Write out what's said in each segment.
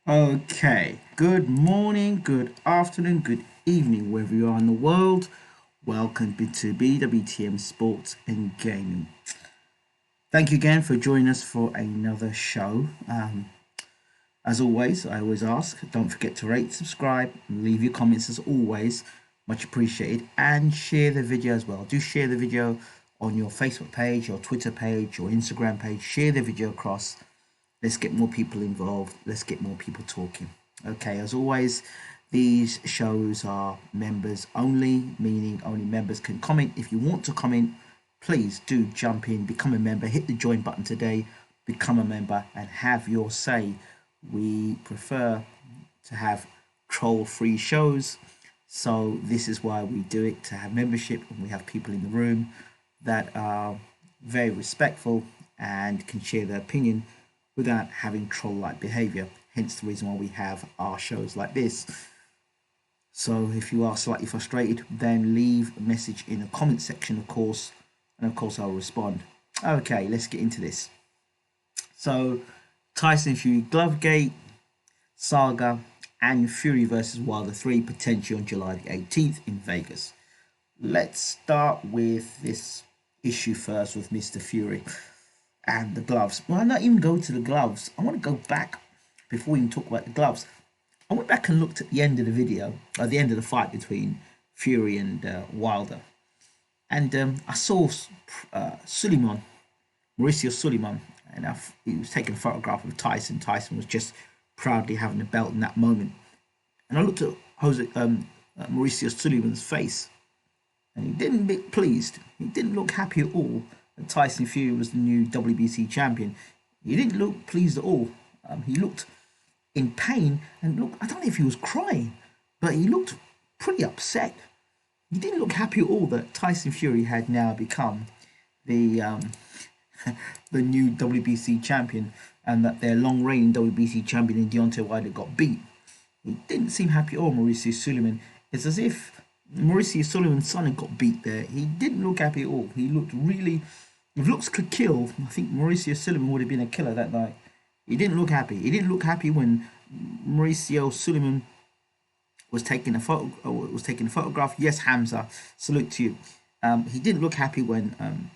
Okay, good morning, good afternoon, good evening, wherever you are in the world. Welcome to BWTM Sports and Gaming. Thank you again for joining us for another show. As always, I always ask, don't forget to rate, subscribe, and leave your comments as always. Much appreciated. And share the video as well. Do share the video on your Facebook page, your Twitter page, your Instagram page. Share the video across. Let's get more people involved. Let's get more people talking. Okay, as always, these shows are members only, meaning only members can comment. If you want to comment, please do jump in, become a member, hit the join button today, become a member, and have your say. We prefer to have troll free shows, so this is why we do it, to have membership, and we have people in the room that are very respectful and can share their opinion without having troll like behavior. Hence the reason why we have our shows like this. So if you are slightly frustrated, then leave a message in the comment section, of course, and of course I'll respond. Okay, let's get into this. So Tyson Fury, Glovegate, Saga, and Fury versus Wilder 3 potentially on July the 18th in Vegas. Let's start with this issue first with Mr. Fury and the gloves. Well, I'm not even go to the gloves. I want to go back before we even talk about the gloves. I went back and looked at the end of the video, at the end of the fight between Fury and Wilder, and I saw Suleiman, Mauricio Suleiman, and he was taking a photograph of Tyson. Tyson was just proudly having the belt in that moment, and I looked at Mauricio Suleiman's face, and he didn't look pleased. He didn't look happy at all that Tyson Fury was the new WBC champion. He didn't look pleased at all. He looked in pain, and look, I don't know if he was crying, but he looked pretty upset. He didn't look happy at all that Tyson Fury had now become the the new WBC champion, and that their long reigning WBC champion in Deontay Wilder got beat. He didn't seem happy at all, Mauricio Suleiman. It's as if Mauricio Suleiman's son had got beat there. He didn't look happy at all. He looked really, if looks could kill, I think Mauricio Suleiman would have been a killer that night. He didn't look happy. He didn't look happy when Mauricio Suleiman was taking a photograph. Yes, Hamza, salute to you. He didn't look happy when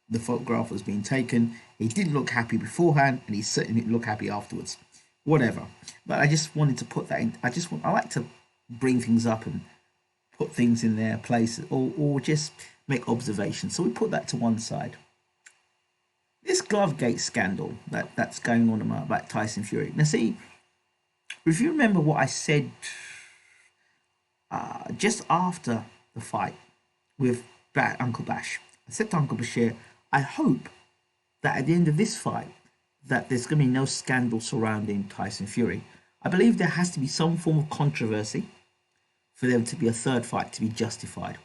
the photograph was being taken. He didn't look happy beforehand, and he certainly didn't look happy afterwards. Whatever. But I just wanted to put that in. I like to bring things up and put things in their place, or just make observations. So we put that to one side. This Glovegate scandal that's going on about Tyson Fury. Now, see, if you remember what I said just after the fight with Uncle Bash, I said to Uncle Bashir, I hope that at the end of this fight, that there's going to be no scandal surrounding Tyson Fury. I believe there has to be some form of controversy for there to be a third fight to be justified.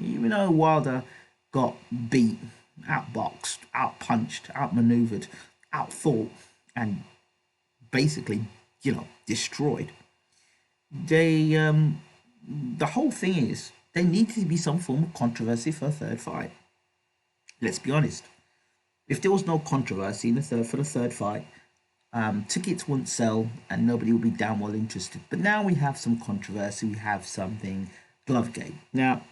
Even though Wilder got beat, outboxed, outpunched, outmaneuvered, outthought, and basically, destroyed. The whole thing is there needs to be some form of controversy for a third fight. Let's be honest. If there was no controversy in for the third fight, tickets wouldn't sell and nobody would be damn well interested. But now we have some controversy. We have something Glovegate. Now,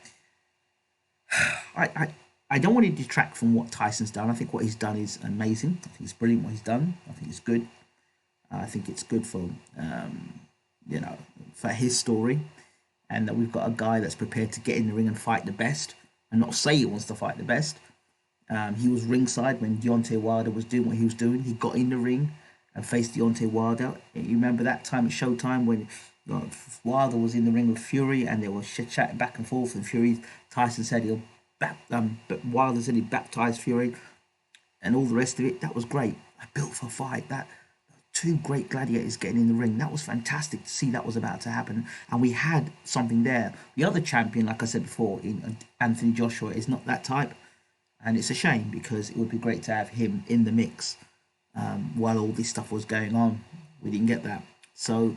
I don't want to detract from what Tyson's done. I think what he's done is amazing. I think it's brilliant what he's done. I think it's good. I think it's good for for his story, and that we've got a guy that's prepared to get in the ring and fight the best, and not say he wants to fight the best. He was ringside when Deontay Wilder was doing what he was doing. He got in the ring and faced Deontay Wilder. You remember that time at Showtime when Wilder was in the ring with Fury and they were chatting back and forth, and Tyson said but Wilder said he baptized Fury and all the rest of it. That was great. I built for a fight. That two great gladiators getting in the ring. That was fantastic to see that was about to happen. And we had something there. The other champion, like I said before, in Anthony Joshua, is not that type. And it's a shame because it would be great to have him in the mix while all this stuff was going on. We didn't get that. So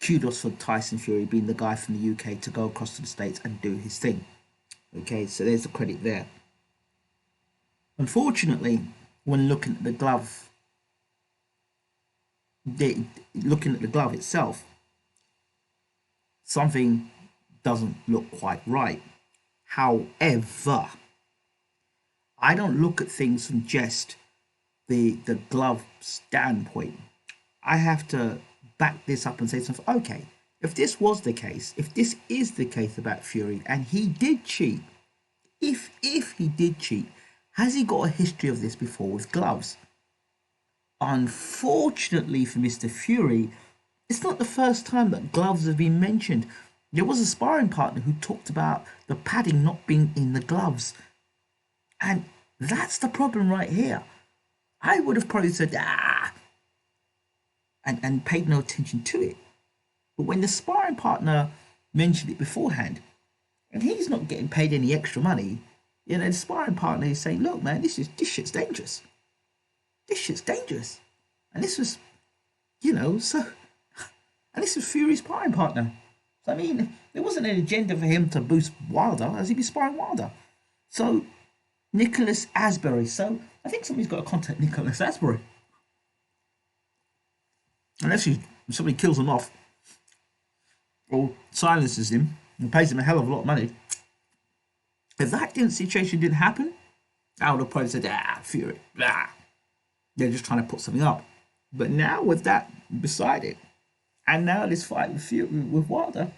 kudos for Tyson Fury being the guy from the UK to go across to the States and do his thing. Okay, so there's the credit there. Unfortunately, when looking at the glove looking at the glove itself, something doesn't look quite right. However, I don't look at things from just the glove standpoint. I have to back this up and say something. Okay, if this was the case, if this is the case about Fury and he did cheat, if he did cheat, has he got a history of this before with gloves? Unfortunately for Mr. Fury, it's not the first time that gloves have been mentioned. There was a sparring partner who talked about the padding not being in the gloves. And that's the problem right here. I would have probably said, and paid no attention to it. But when the sparring partner mentioned it beforehand, and he's not getting paid any extra money, the sparring partner is saying, look, man, this shit's dangerous. This shit's dangerous. And this was, and this was Fury's sparring partner. So, I mean, there wasn't an agenda for him to boost Wilder as he'd be sparring Wilder. So, Nicholas Asbury. So, I think somebody's got to contact Nicholas Asbury. Unless somebody kills him off or silences him and pays him a hell of a lot of money. If that situation didn't happen, I would have probably said, Fury, they're just trying to put something up. But now with that beside it, and now this fight with Fury with Wilder,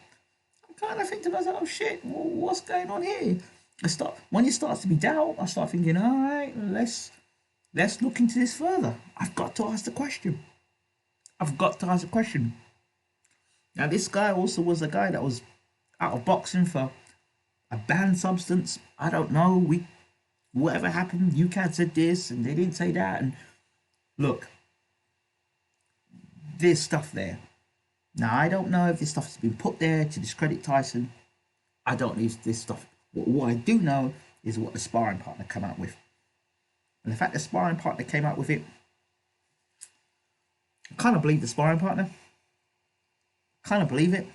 I kind of think to myself, oh shit, what's going on here? When it starts to be doubt, I start thinking, all right, let's look into this further. I've got to ask the question. Now, this guy also was a guy that was out of boxing for a banned substance. I don't know. Whatever happened, UCAD said this and they didn't say that. And look, there's stuff there. Now, I don't know if this stuff has been put there to discredit Tyson. I don't know if this stuff. What I do know is what the sparring partner came out with. And the fact the sparring partner came out with it, I kind of believe the sparring partner. Kind of believe it.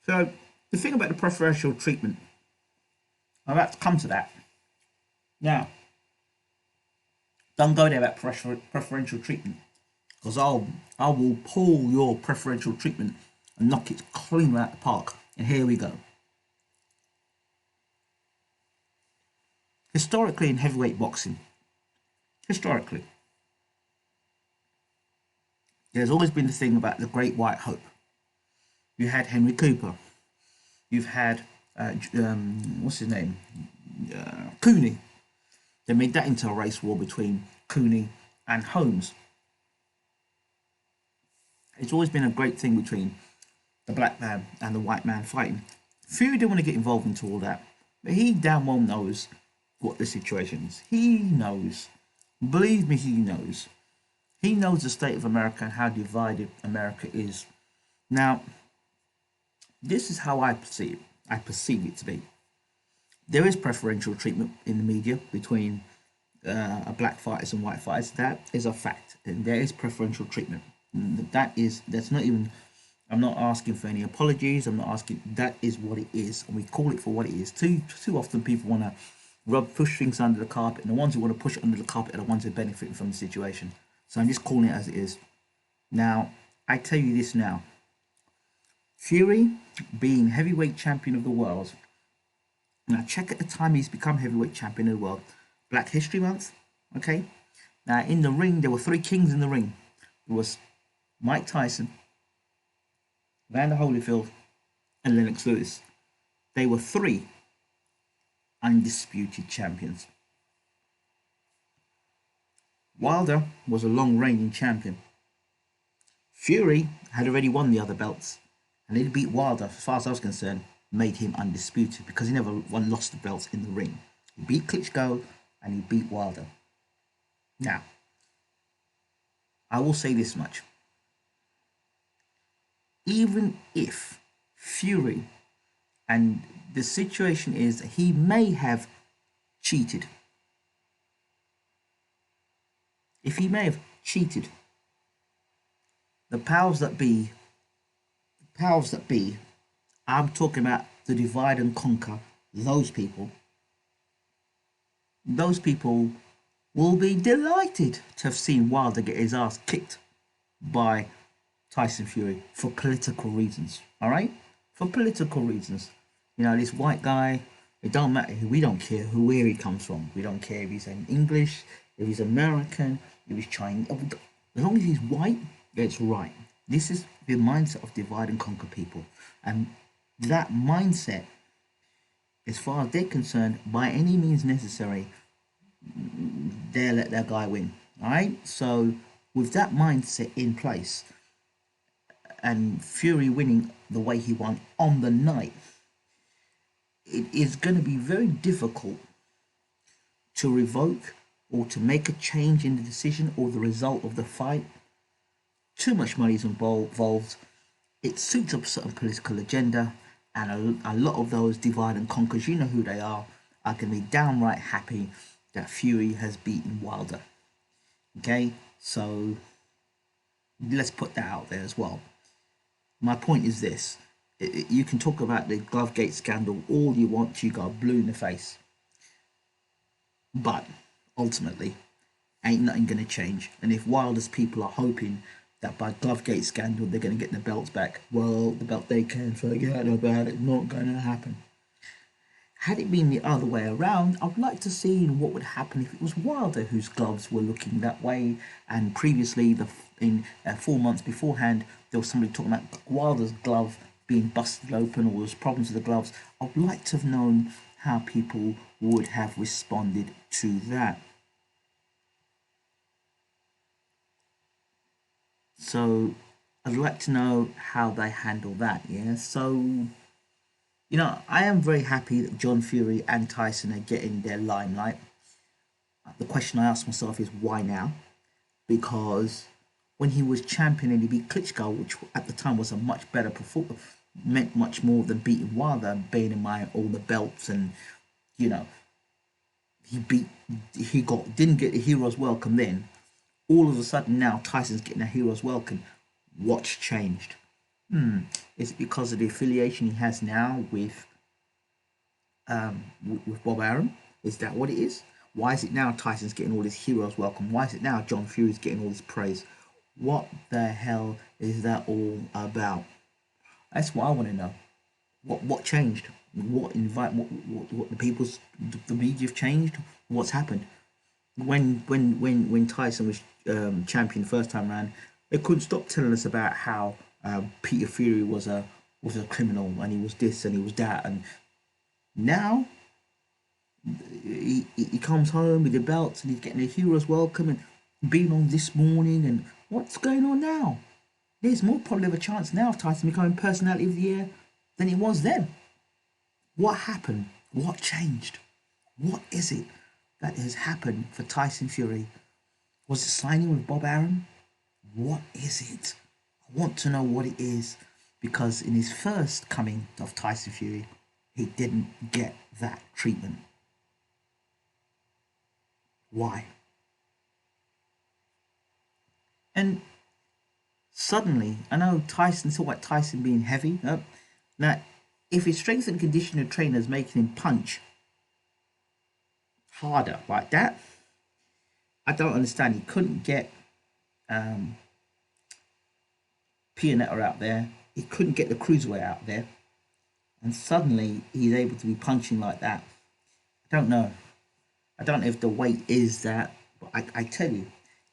So, the thing about the preferential treatment, I'm about to come to that. Now, don't go there about preferential treatment, because I will pull your preferential treatment and knock it clean out the park. And here we go. Historically in heavyweight boxing, there's always been the thing about the Great White Hope. You had Henry Cooper. You've had what's his name, Cooney. They made that into a race war between Cooney and Holmes. It's always been a great thing between the black man and the white man fighting. Fury didn't want to get involved into all that, but he damn well knows what the situation is. He knows. Believe me, he knows. He knows the state of America and how divided America is. Now, this is how I perceive it to be. There is preferential treatment in the media between black fighters and white fighters. That is a fact, and there is preferential treatment. That's not even. I'm not asking for any apologies. I'm not asking. That is what it is, and we call it for what it is. Too often people want to push things under the carpet, and the ones who want to push it under the carpet are the ones who are benefiting from the situation. So I'm just calling it as it is. Now, I tell you this now. Fury, being heavyweight champion of the world. Now check at the time he's become heavyweight champion of the world. Black History Month. Okay. Now in the ring, there were three kings in the ring. It was Mike Tyson, Vander Holyfield, and Lennox Lewis. They were three undisputed champions. Wilder was a long reigning champion. Fury had already won the other belts, and he'd beat Wilder, as far as I was concerned, made him undisputed because he never lost the belts in the ring. He beat Klitschko and he beat Wilder. Now, I will say this much. Even if Fury, and the situation is that he may have cheated. If he may have cheated, the powers that be, I'm talking about the divide and conquer those people, those people will be delighted to have seen Wilder get his ass kicked by Tyson Fury for political reasons. All right, for political reasons. You know, this white guy. It don't matter. We don't care where he comes from. We don't care if he's an English, if he's American, if he's Chinese. As long as he's white, it's right. This is the mindset of divide and conquer people, and that mindset, as far as they're concerned, by any means necessary, they'll let their guy win. All right. So with that mindset in place, and Fury winning the way he won on the night, it is going to be very difficult to revoke or to make a change in the decision or the result of the fight. Too much money is involved. It suits a certain political agenda, and a lot of those divide and conquers, you know who they are going to be downright happy that Fury has beaten Wilder. Okay, so let's put that out there as well. My point is this: you can talk about the Glovegate scandal all you want till you got blue in the face, but ultimately, ain't nothing going to change. And if Wilder's people are hoping that by Glovegate scandal they're going to get the belts back, well, the belt they can forget about it. Not going to happen. Had it been the other way around, I'd like to see what would happen if it was Wilder whose gloves were looking that way. And previously, in 4 months beforehand, there was somebody talking about Wilder's glove being busted open or there was problems with the gloves. I'd like to have known how people would have responded to that. So I'd like to know how they handle that. Yeah. So I am very happy that John Fury and Tyson are getting their limelight. The question I ask myself is why now? Because when he was champion and he beat Klitschko, which at the time was a much better performance, meant much more than beating Wilder, bearing in mind all the belts and you know didn't get the hero's welcome then. All of a sudden now Tyson's getting a hero's welcome. What's changed? Is it because of the affiliation he has now with Bob Arum? Is that what it is? Why is it now Tyson's getting all this heroes welcome? Why is it now John Fury's getting all this praise? What the hell is that all about? That's what I want to know. What changed? What the people's the media have changed? What's happened? When Tyson was champion the first time around, they couldn't stop telling us about how Peter Fury was a criminal and he was this and he was that, and now he comes home with the belts and he's getting a hero's welcome and being on This Morning, and what's going on now? There's more probably of a chance now of Tyson becoming personality of the year than it was then. What happened? What changed? What is it that has happened for Tyson Fury? Was it signing with Bob Arum? What is it? I want to know what it is, because in his first coming of Tyson Fury, he didn't get that treatment. Why? And suddenly, I know Tyson, talk about Tyson being heavy. Now, if his strength and conditioning trainer is making him punch harder like that, I don't understand. He couldn't get Pianetta out there. He couldn't get the cruiserweight out there. And suddenly he's able to be punching like that. I don't know. I don't know if the weight is that, but I tell you,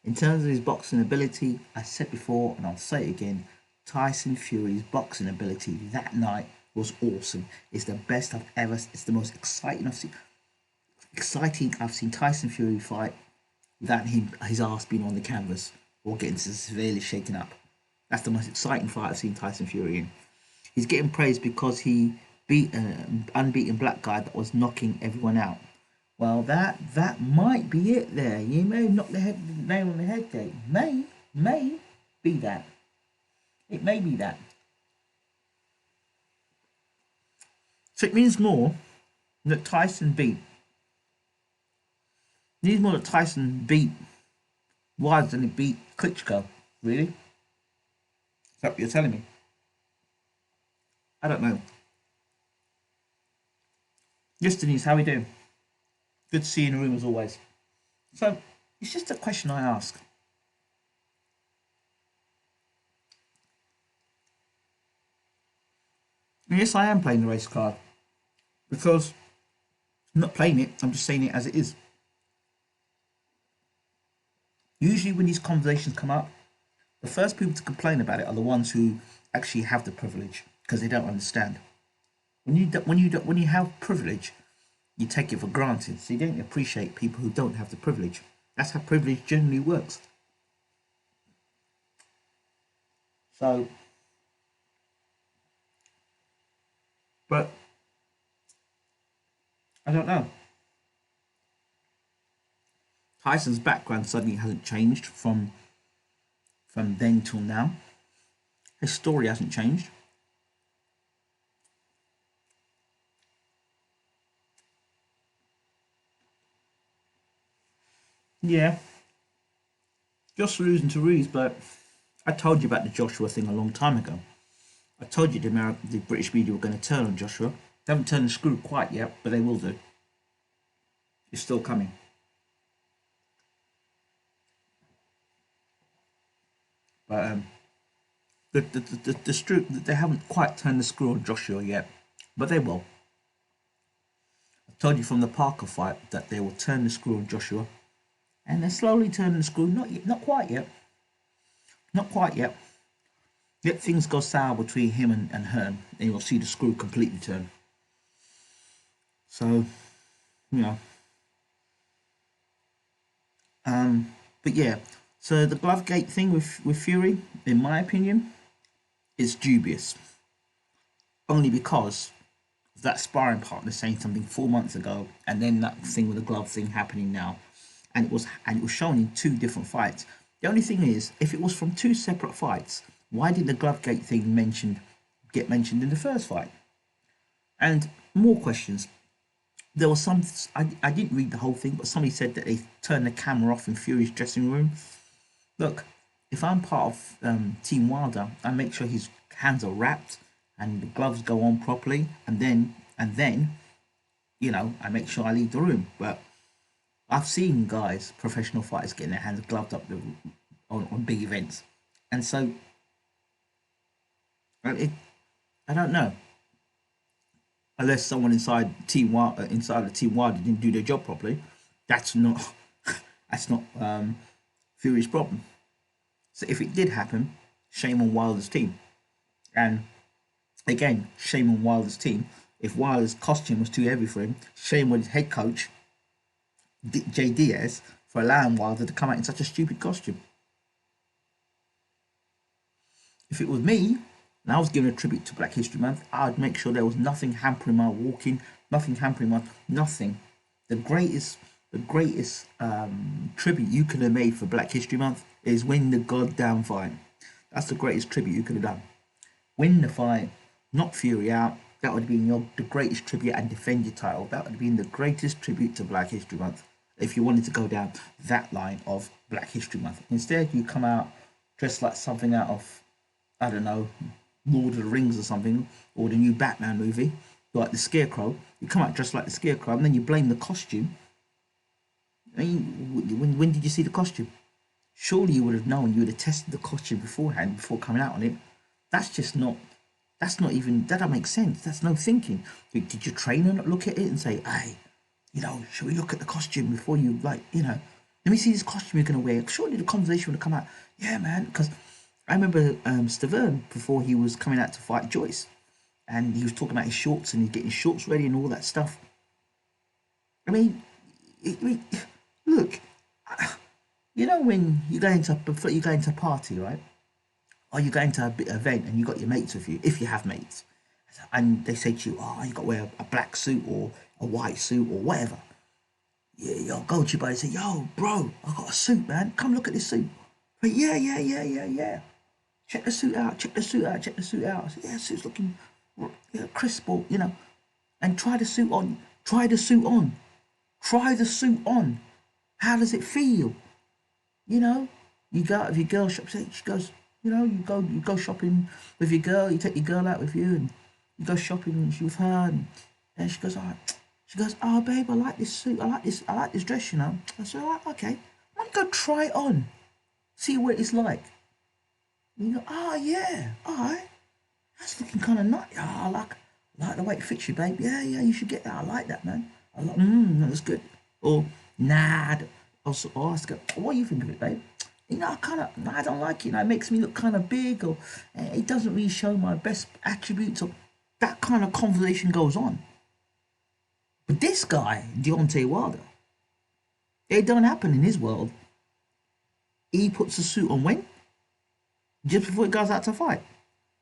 in terms of his boxing ability, I said before and I'll say it again, Tyson Fury's boxing ability that night was awesome. It's the best I've ever. It's the most exciting I've seen Tyson Fury fight without his ass being on the canvas or getting severely shaken up. That's the most exciting fight I've seen Tyson Fury in. He's getting praised because he beat an unbeaten black guy that was knocking everyone out. Well, that might be it there. You may knock the nail on the head there. May be that. It may be that. So it means more that Tyson beat. It means more that Tyson beat Wilder than he beat Klitschko. Really? Is that what you're telling me? I don't know. Yes, Denise, how are we doing? Good to see you in the room as always. So, it's just a question I ask. And yes, I am playing the race card because I'm not playing it, I'm just saying it as it is. Usually, when these conversations come up, the first people to complain about it are the ones who actually have the privilege because they don't understand. When you have privilege, you take it for granted. So you don't appreciate people who don't have the privilege. That's how privilege generally works. So, but I don't know. Tyson's background suddenly hasn't changed from then till now. His story hasn't changed. Yeah, just losing to Reeves, but I told you about the Joshua thing a long time ago. I told you the British media were going to turn on Joshua. They haven't turned the screw quite yet, but they will do. It's still coming. But the screw, they haven't quite turned the screw on Joshua yet, but they will. I told you from the Parker fight that they will turn the screw on Joshua, and they're slowly turning the screw. Not yet, not quite yet, not quite yet. Let things go sour between him and Hearn, and you'll see the screw completely turn. So, you know, but yeah. So the Glovegate thing with Fury, in my opinion, is dubious. Only because of that sparring partner saying something 4 months ago, and then that thing with the glove thing happening now, and it was shown in two different fights. The only thing is, if it was from two separate fights, why did the Glovegate thing get mentioned in the first fight? And more questions. There was some. I didn't read the whole thing, but somebody said that they turned the camera off in Fury's dressing room. Look, if I'm part of Team Wilder, I make sure his hands are wrapped and the gloves go on properly, and then I make sure I leave the room. But I've seen guys, professional fighters, getting their hands gloved up on big events, and so it, I don't know unless someone inside the Team Wilder didn't do their job properly. That's not that's not Fury's problem. So if it did happen, shame on Wilder's team. And again, shame on Wilder's team. If Wilder's costume was too heavy for him, shame on his head coach, Jay Diaz, for allowing Wilder to come out in such a stupid costume. If it was me and I was giving a tribute to Black History Month, I'd make sure there was nothing hampering my walking, nothing hampering my nothing. The greatest tribute you could have made for Black History Month is win the goddamn fight. That's the greatest tribute you could have done. Win the fight, knock Fury out. That would have been the greatest tribute, and defend your title. That would have been the greatest tribute to Black History Month if you wanted to go down that line of Black History Month. Instead, you come out dressed like something out of, I don't know, Lord of the Rings or something, or the new Batman movie, like the Scarecrow. You come out dressed like the Scarecrow, and then you blame the costume. I mean, when did you see the costume? Surely you would have known. You would have tested the costume beforehand before coming out on it. That's just not. That's not even. That don't make sense. That's no thinking. Did your trainer not look at it and say, "Hey, should we look at the costume before you let me see this costume you're gonna wear." Surely the conversation would have come out. Yeah, man. Because I remember Stavern before he was coming out to fight Joyce, and he was talking about his shorts and he's getting shorts ready and all that stuff. I mean, I mean look, when you go into a party, right? Or you go into a bit event and you got your mates with you, if you have mates, and they say to you, "Oh, you got to wear a black suit or a white suit or whatever." Yeah, you'll go to your buddy and say, "Yo, bro, I got a suit, man. Come look at this suit." But yeah, yeah, yeah, yeah, yeah. Check the suit out. Check the suit out. Check the suit out. I said, "Yeah, suit's looking crisp, and try the suit on. Try the suit on. Try the suit on. How does it feel? You know, you go out with your girl shop. She goes, you go shopping with your girl. You take your girl out with you, and you go shopping with her, and she goes, "All right, She goes, "Oh, babe, I like this suit. I like this dress, you know." I said, "All right, okay. Why don't you go try it on? See what it's like." And you go, "Oh, yeah. All right. That's looking kind of nice. Oh, I like the way it fits you, babe. Yeah, yeah, you should get that. I like that, man. I like, that's good." Or, "Nah, or ask her, "What do you think of it, babe?" You know, I don't like it. You know, it makes me look kind of big, or it doesn't really show my best attributes. Or that kind of conversation goes on. But this guy, Deontay Wilder, it don't happen in his world. He puts a suit on when? Just before he goes out to fight.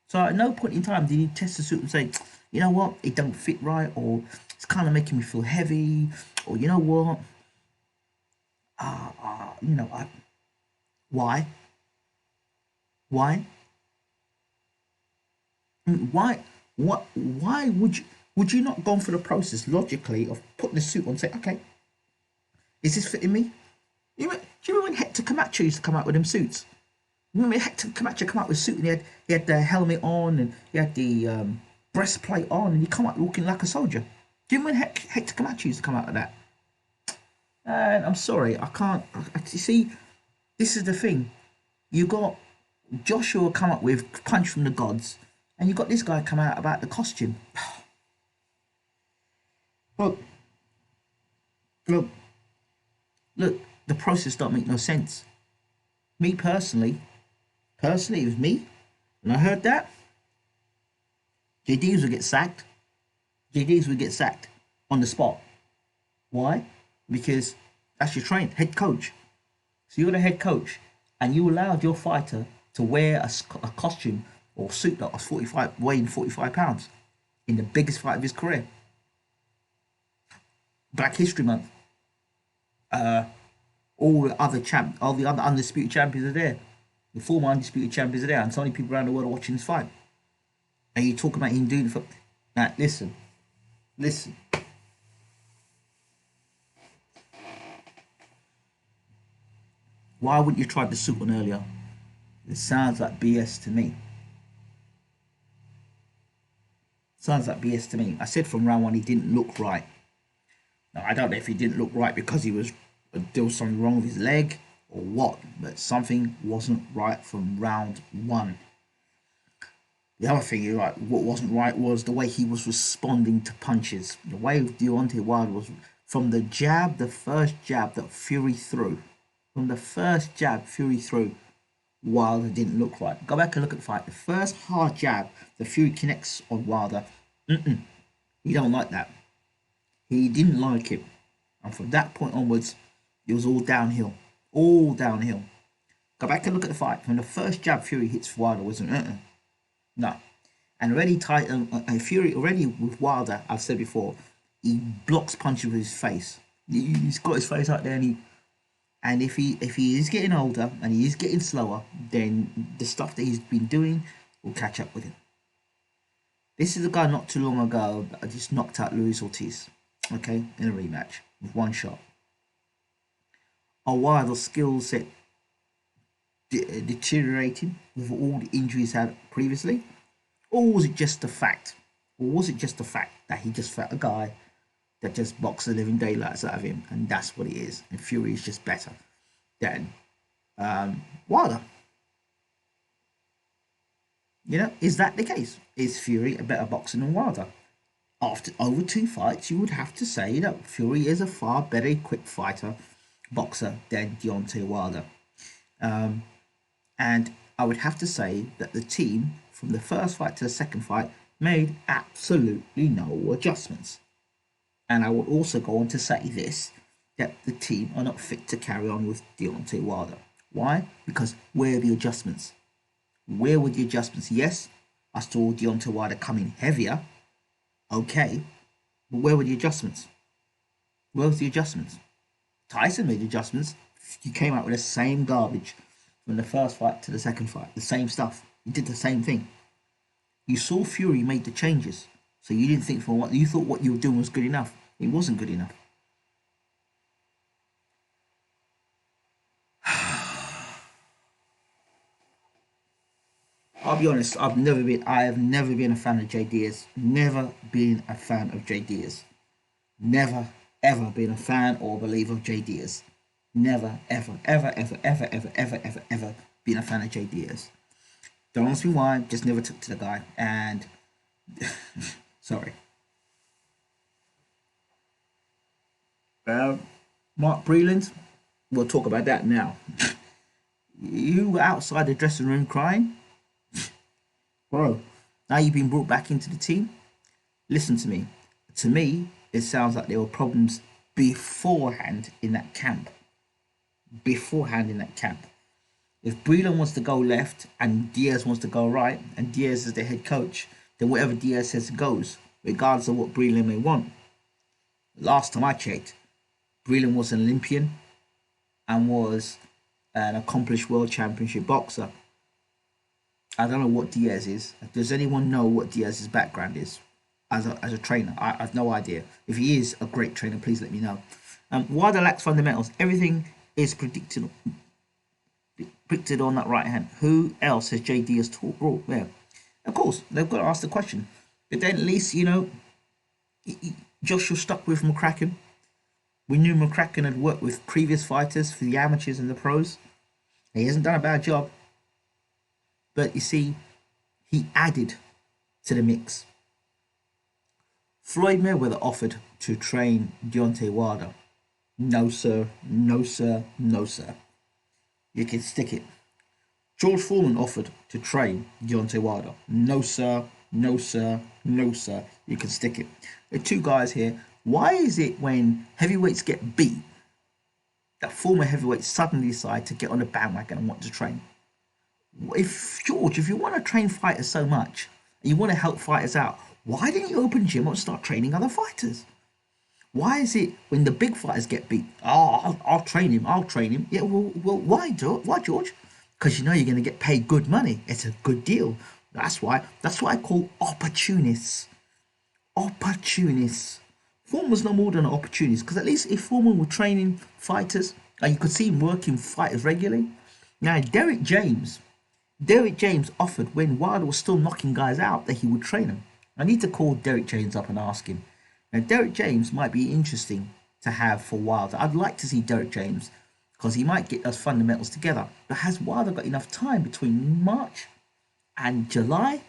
So at no point in time did he test the suit and say, "You know what, it don't fit right," or "It's kind of making me feel heavy," or "You know what, you know, why, why, why, why would you not go through the process logically of putting the suit on and say, okay, is this fitting me?" Do you remember when Hector Camacho used to come out with them suits? Remember Hector Camacho come out with a suit and he had the helmet on and he had the breastplate on and he come out looking like a soldier. Do you remember when Hector Camacho used to come out of that? And I'm sorry, I can't. You see, this is the thing. You got Joshua come up with Punch from the Gods, and you got this guy come out about the costume. Look, look, look. The process don't make no sense. Me personally, it was me. When I heard that, JDs would get sacked. JDs would get sacked on the spot. Why? Because that's your head coach. So you're the head coach, and you allowed your fighter to wear a costume or suit that was weighing 45 pounds in the biggest fight of his career. Black History Month. All the other undisputed champions are there. The former undisputed champions are there, and so many people around the world are watching this fight. And you talk about him doing it for. Now, listen. Why wouldn't you try the suit on earlier? It sounds like BS to me. Sounds like BS to me. I said from round one he didn't look right. Now I don't know if he didn't look right because there was something wrong with his leg or what, but something wasn't right from round one. The other thing, right, what wasn't right was the way he was responding to punches. The way Deontay Wilder was from the jab, the first jab that Fury threw. From the first jab Fury threw, Wilder didn't look right. Go back and look at the fight. The first hard jab the Fury connects on Wilder, he don't like that. He didn't like it. And from that point onwards, it was all downhill. All downhill. Go back and look at the fight. From the first jab Fury hits Wilder wasn't no. And already Fury already with Wilder, I've said before, he blocks punches with his face. He's got his face out there, and if he is getting older and he is getting slower, then the stuff that he's been doing will catch up with him. This is a guy not too long ago that just knocked out Luis Ortiz, okay, in a rematch with one shot. Are Wilder's skill set deteriorating with all the injuries had previously, or was it just the fact? Or was it just the fact that he just felt a guy that just boxed the living daylights out of him, and that's what he is? And Fury is just better than Wilder. You know, is that the case? Is Fury a better boxer than Wilder? After over two fights, you would have to say that Fury is a far better equipped boxer than Deontay Wilder. And I would have to say that the team from the first fight to the second fight made absolutely no adjustments. And I would also go on to say this, that the team are not fit to carry on with Deontay Wilder. Why? Because where are the adjustments? Where were the adjustments? Yes, I saw Deontay Wilder coming heavier. Okay. But where were the adjustments? Where was the adjustments? Tyson made adjustments. He came out with the same garbage from the first fight to the second fight. The same stuff. He did the same thing. You saw Fury made the changes. So you didn't think for what you thought what you were doing was good enough. It wasn't good enough. I'll be honest, I have never been a fan of Jay Diaz. Never been a fan of Jay Diaz. Never, ever been a fan or believer of Jay Diaz. Never, ever, ever, ever, ever, ever, ever, ever, ever been a fan of Jay Diaz. Don't ask me why, just never took to the guy. And sorry. Uh, Mark Breland, we'll talk about that now. You were outside the dressing room crying, bro. Now you've been brought back into the team. Listen to me. To me, it sounds like there were problems beforehand in that camp. Beforehand in that camp. If Breland wants to go left and Diaz wants to go right, and Diaz is the head coach, then whatever Diaz says goes, regardless of what Breland may want. Last time I checked, Breland was an Olympian and was an accomplished world championship boxer. I don't know what Diaz is. Does anyone know what Diaz's background is as a trainer? I have no idea. If he is a great trainer, please let me know. Wilder lacks fundamentals. Everything is predicted on that right hand. Who else has Jay Diaz taught? Bro, yeah. Of course, they've got to ask the question. But then at least, Joshua stuck with McCracken. We knew McCracken had worked with previous fighters for the amateurs and the pros. He hasn't done a bad job. But you see, he added to the mix. Floyd Mayweather offered to train Deontay Wilder. No, sir. No, sir. No, sir. You can stick it. George Foreman offered to train Deontay Wilder. No, sir. No, sir. No, sir. You can stick it. There are two guys here. Why is it when heavyweights get beat that former heavyweights suddenly decide to get on the bandwagon and want to train? If you want to train fighters so much, and you want to help fighters out, why didn't you open gym and start training other fighters? Why is it when the big fighters get beat, I'll train him, I'll train him. Yeah, well, why, George? Why, George? Because you know you're going to get paid good money. It's a good deal. That's why. That's what I call opportunists. Opportunists. Foreman was no more than an opportunist, because at least if Foreman were training fighters, and you could see him working fighters regularly. Now, Derek James offered when Wilder was still knocking guys out that he would train them. I need to call Derek James up and ask him. Now, Derek James might be interesting to have for Wilder. I'd like to see Derek James because he might get those fundamentals together. But has Wilder got enough time between March and July?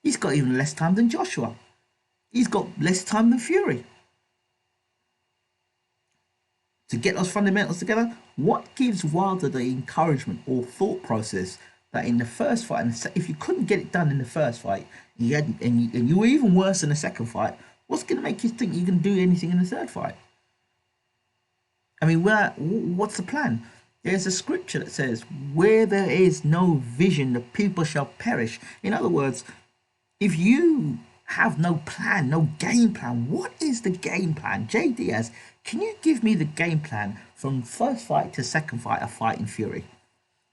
He's got even less time than Joshua. He's got less time than Fury. To get those fundamentals together, what gives Wilder the encouragement or thought process that in the first fight, if you couldn't get it done in the first fight, and you were even worse in the second fight, what's going to make you think you can do anything in the third fight? I mean, what's the plan? There's a scripture that says, where there is no vision, the people shall perish. In other words, if you have no plan, no game plan, what is the game plan? Jay Diaz, can you give me the game plan from first fight to second fight of fighting Fury?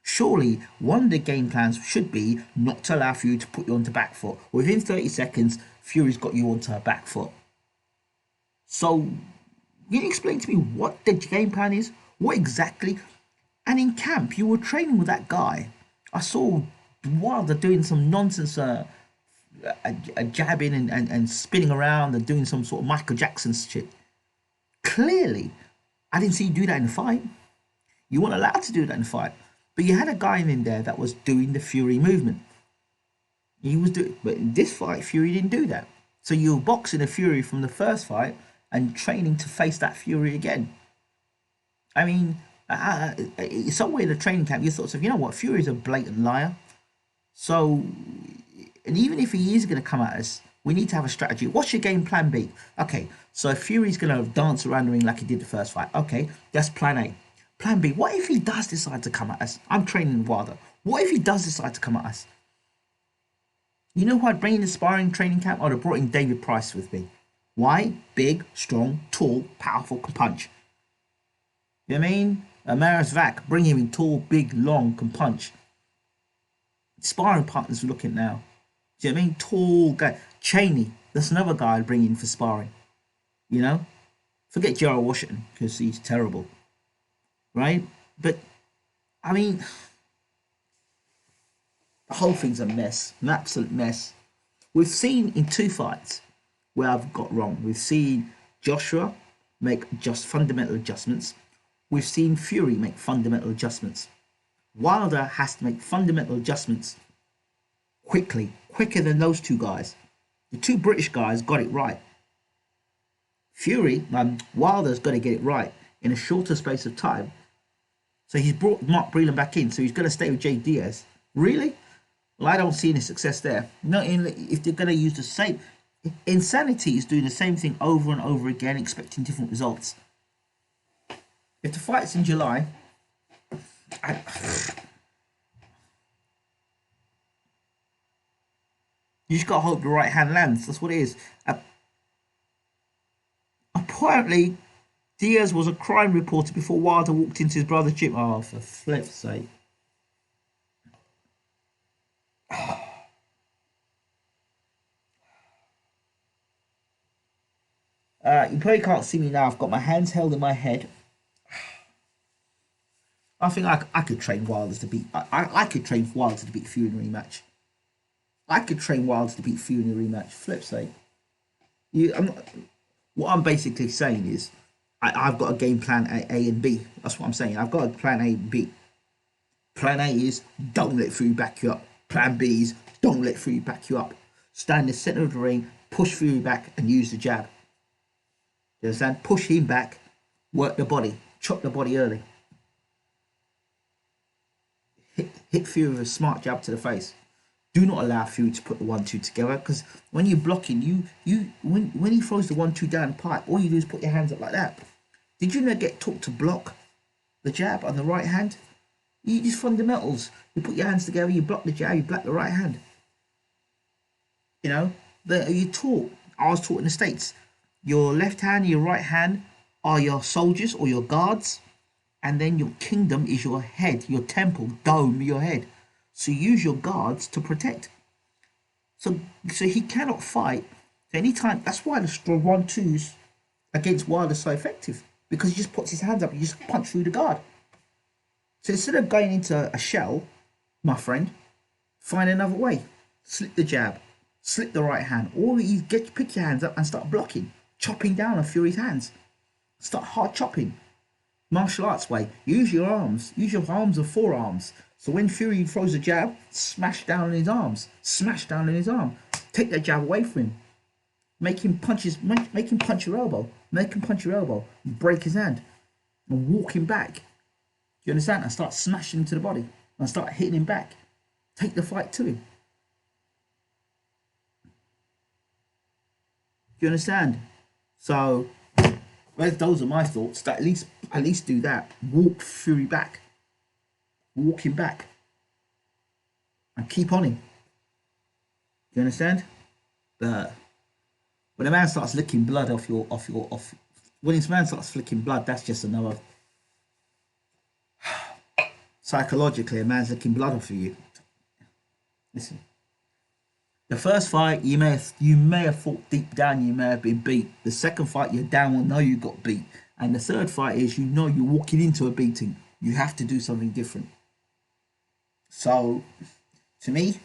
Surely one of the game plans should be not to allow Fury to put you onto back foot. Within 30 seconds, Fury's got you onto a back foot. So, can you explain to me what the game plan is? What exactly? And in camp, you were training with that guy. I saw Wilder doing some nonsense, jabbing and spinning around and doing some sort of Michael Jackson shit. Clearly, I didn't see you do that in the fight. You weren't allowed to do that in the fight. But you had a guy in there that was doing the Fury movement. But in this fight, Fury didn't do that. So you were boxing a Fury from the first fight and training to face that Fury again. I mean, somewhere in the training camp, you thought, you know what, Fury's a blatant liar. So, and even if he is going to come at us, we need to have a strategy. What's your game plan B? Okay, so if Fury's going to dance around the ring like he did the first fight, okay, that's plan A. Plan B, what if he does decide to come at us? I'm training Wilder. What if he does decide to come at us? You know who I'd bring in the sparring training camp? I'd have brought in David Price with me. Why? Big, strong, tall, powerful, can punch. You know what I mean? Amaris Vac, bring him in tall, big, long, can punch. Sparring partners we're looking now. Do you know what I mean? Tall guy. Cheney, that's another guy I'd bring in for sparring. You know? Forget Gerald Washington, because he's terrible. Right? But, I mean, the whole thing's a mess, an absolute mess. We've seen in two fights where I've got wrong. We've seen Joshua make just fundamental adjustments. We've seen Fury make fundamental adjustments. Wilder has to make fundamental adjustments quickly, quicker than those two guys. The two British guys got it right. Wilder's got to get it right in a shorter space of time. So he's brought Mark Breland back in, so he's going to stay with Jay Diaz. Really? Well, I don't see any success there. If they're going to use the same... Insanity is doing the same thing over and over again, expecting different results. If the fight's in July... you just got to hope the right hand lands. That's what it is. Apparently, Diaz was a crime reporter before Wilder walked into his brother's gym. Oh, for flip's sake. You probably can't see me now. I've got my hands held in my head. I think I could train Wilder to beat... I could train Wilder to beat Fury in a rematch. I could train Wilder to beat Fury in a rematch. Flip's sake. What I'm basically saying is I've got a game plan A and B. That's what I'm saying. I've got a plan A and B. Plan A is don't let Fury back you up. Plan B is don't let Fury back you up. Stand in the center of the ring, push Fury back and use the jab. You understand? Push him back, work the body, chop the body early. Hit Fury with a smart jab to the face. Do not allow Fury to put the 1-2 together, because when you're blocking, when he throws the 1-2 down the pipe, all you do is put your hands up like that. Did you not get taught to block the jab on the right hand? You use fundamentals. You put your hands together, you block the jab, you block the right hand. You know, you're taught. I was taught in the States. Your left hand, your right hand are your soldiers or your guards, and then your kingdom is your head, your temple, dome, your head. So you use your guards to protect. So he cannot fight anytime. That's why the 1-2s against Wilder are so effective, because he just puts his hands up and you just punch through the guard. So instead of going into a shell, my friend, find another way. Slip the jab, slip the right hand, or you pick your hands up and start blocking, chopping down on Fury's hands. Start hard chopping. Martial arts way. Use your arms. Use your arms and forearms. So when Fury throws a jab, smash down on his arms. Smash down on his arm. Take that jab away from him. Make him punch your elbow. Make him punch your elbow. Break his hand. And walk him back. You understand? And start smashing him to the body. And start hitting him back. Take the fight to him. You understand? So those are my thoughts. That at least do that. Walk Fury back. Walk him back. And keep on him. You understand? When a man starts licking blood when his man starts flicking blood, that's just another... Psychologically, a man's licking blood off of you. Listen. The first fight, you may have thought deep down you may have been beat. The second fight, you're down or know you got beat. And the third fight is you know you're walking into a beating. You have to do something different. So, to me,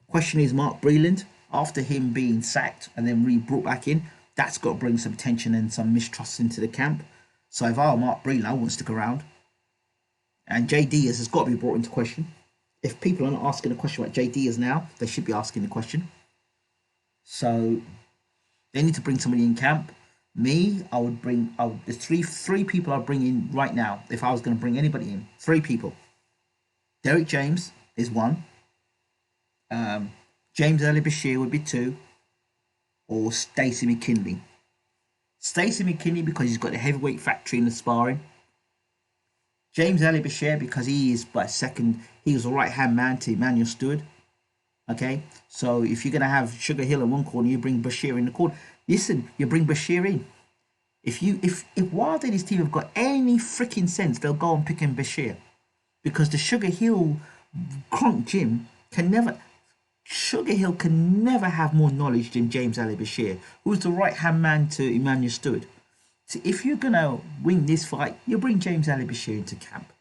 question is Mark Breland, after him being sacked and then brought back in, that's got to bring some tension and some mistrust into the camp. So if I were Mark Breland, I wouldn't stick around. And Jay Diaz has got to be brought into question. If people are not asking a question about Jay Diaz now, they should be asking the question. So they need to bring somebody in camp. Me, there's three people I'd bring in right now if I was going to bring anybody in. 3 people. Derek James is 1. James Early Bashir would be 2. Or Stacey McKinley. Stacey McKinley because he's got the heavyweight factory in the sparring. James Ali Bashir because he is he was a right hand man to Emmanuel Stewart. Okay, so if you're gonna have Sugar Hill in one corner, you bring Bashir in the corner. Listen, you bring Bashir in. If Wilder and his team have got any freaking sense, they'll go and pick in Bashir, because the Sugar Hill Cronk Gym can never have more knowledge than James Ali Bashir, who's the right hand man to Emmanuel Stewart. So if you're going to win this fight, you bring James Ali Bashir into camp.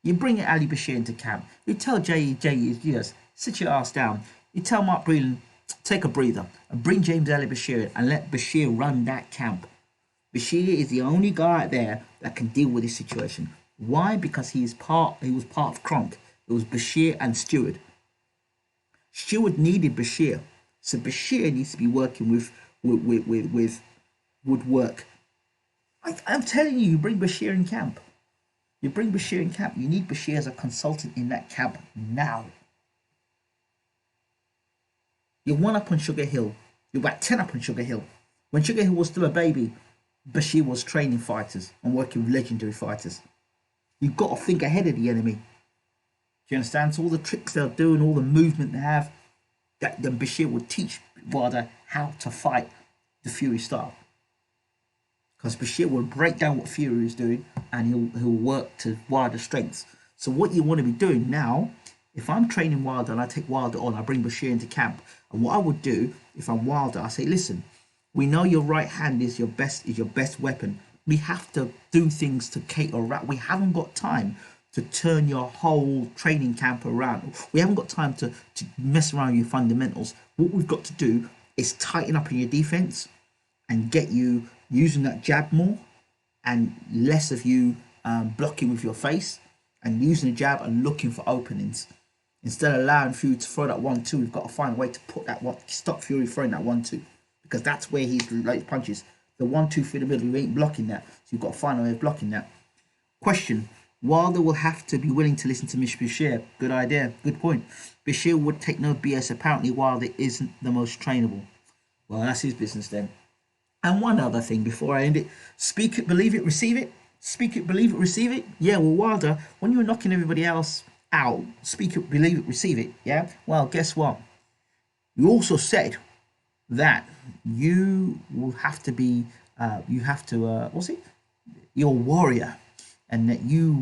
You bring Ali Bashir into camp. You tell Jay, yes, sit your ass down. You tell Mark Breland, take a breather and bring James Ali Bashir and let Bashir run that camp. Bashir is the only guy out there that can deal with this situation. Why? Because he was part of Kronk. It was Bashir and Stewart. Stewart needed Bashir, so Bashir needs to be working with Woodwork. I'm telling you, you bring Bashir in camp. You bring Bashir in camp. You need Bashir as a consultant in that camp now. You're 1 up on Sugar Hill. You're about 10 up on Sugar Hill. When Sugar Hill was still a baby, Bashir was training fighters and working with legendary fighters. You've got to think ahead of the enemy. Do you understand? So all the tricks they're doing, all the movement they have, that then Bashir would teach Wilder how to fight the Fury style. Because Bashir will break down what Fury is doing and he'll work to Wilder's strengths. So what you want to be doing now, if I'm training Wilder and I take Wilder on, I bring Bashir into camp. And what I would do, if I'm Wilder, I say, listen, we know your right hand is your best weapon. We have to do things to cater around. We haven't got time to turn your whole training camp around. We haven't got time to mess around with your fundamentals. What we've got to do is tighten up in your defense and get you using that jab more and less of you blocking with your face and using the jab and looking for openings. Instead of allowing Fury to throw that 1-2, we've got to find a way to put that one, stop Fury throwing that 1-2, because that's where he's like punches. The 1-2 through the middle, you ain't blocking that, so you've got to find a way of blocking that. Question: Wilder will have to be willing to listen to Mr. Bashir. Good idea, good point. Bashir would take no BS. Apparently Wilder isn't the most trainable. Well, that's his business then. And one other thing before I end it: speak it, believe it, receive it. Speak it, believe it, receive it. Yeah, well, Wilder, when you were knocking everybody else out, speak it, believe it, receive it. Yeah, well, guess what? You also said that you will have to be, you're a warrior, and that you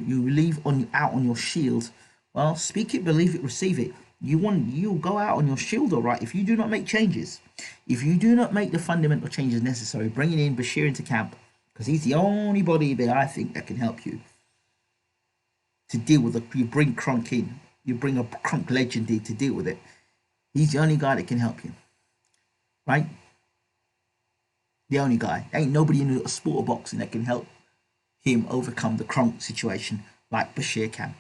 leave out on your shield. Well, speak it, believe it, receive it. You'll go out on your shield, all right, if you do not make changes. If you do not make the fundamental changes necessary, bringing in Bashir into camp, because he's the only body there, I think, that can help you to deal with it. You bring Kronk in. You bring a Kronk legend in to deal with it. He's the only guy that can help you. Right? The only guy. There ain't nobody in the sport of boxing that can help him overcome the Kronk situation like Bashir can.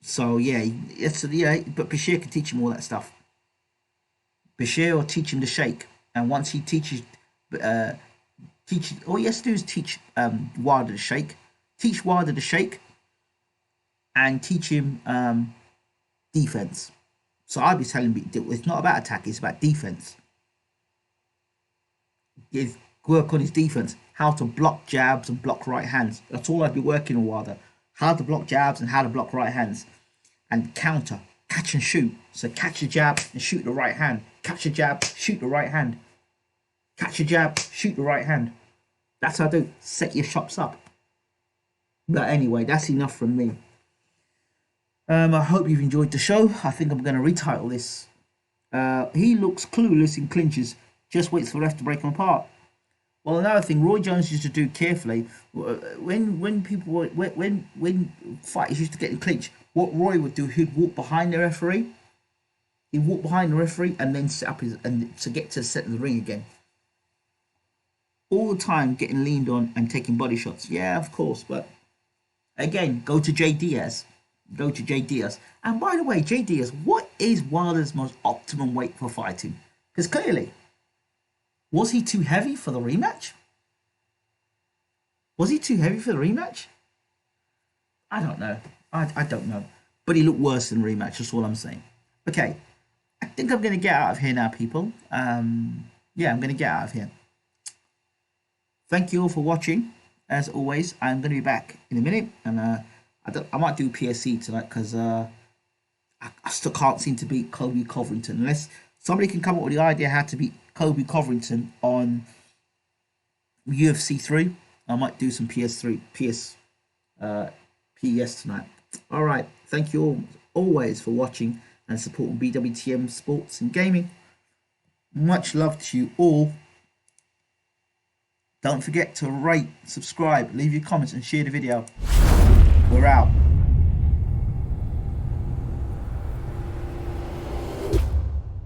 So yeah, but Bashir can teach him all that stuff. Bashir will teach him to shake, and once he teaches, all he has to do is teach Wilder to shake, teach Wilder to shake, and teach him defense. So I'll be telling him it's not about attack; it's about defense. Work on his defense, how to block jabs and block right hands. That's all I'd be working on, Wilder. How to block jabs and how to block right hands. And counter, catch and shoot. So catch a jab and shoot the right hand. Catch a jab, shoot the right hand. Catch a jab, shoot the right hand. That's how I do. Set your shots up. But anyway, that's enough from me. I hope you've enjoyed the show. I think I'm going to retitle this. He looks clueless in clinches. Just waits for the ref to break him apart. Well, another thing Roy Jones used to do carefully when fighters used to get in clinch, what Roy would do, he'd walk behind the referee. He'd walk behind the referee and then set up to get to the set of the ring again. All the time getting leaned on and taking body shots. Yeah, of course, but again, go to Jay Diaz. Go to Jay Diaz. And by the way, Jay Diaz, what is Wilder's most optimum weight for fighting? Because clearly, was he too heavy for the rematch? Was he too heavy for the rematch? I don't know. I don't know. But he looked worse than rematch, that's all I'm saying. Okay. I think I'm going to get out of here now, people. Yeah, I'm going to get out of here. Thank you all for watching. As always, I'm going to be back in a minute. And I might do PSC tonight because I still can't seem to beat Kobe Covington. Unless somebody can come up with the idea how to beat Kobe Covington on UFC 3. I might do some PES tonight. All right. Thank you all always for watching and supporting BWTM Sports and Gaming. Much love to you all. Don't forget to rate, subscribe, leave your comments and share the video. We're out.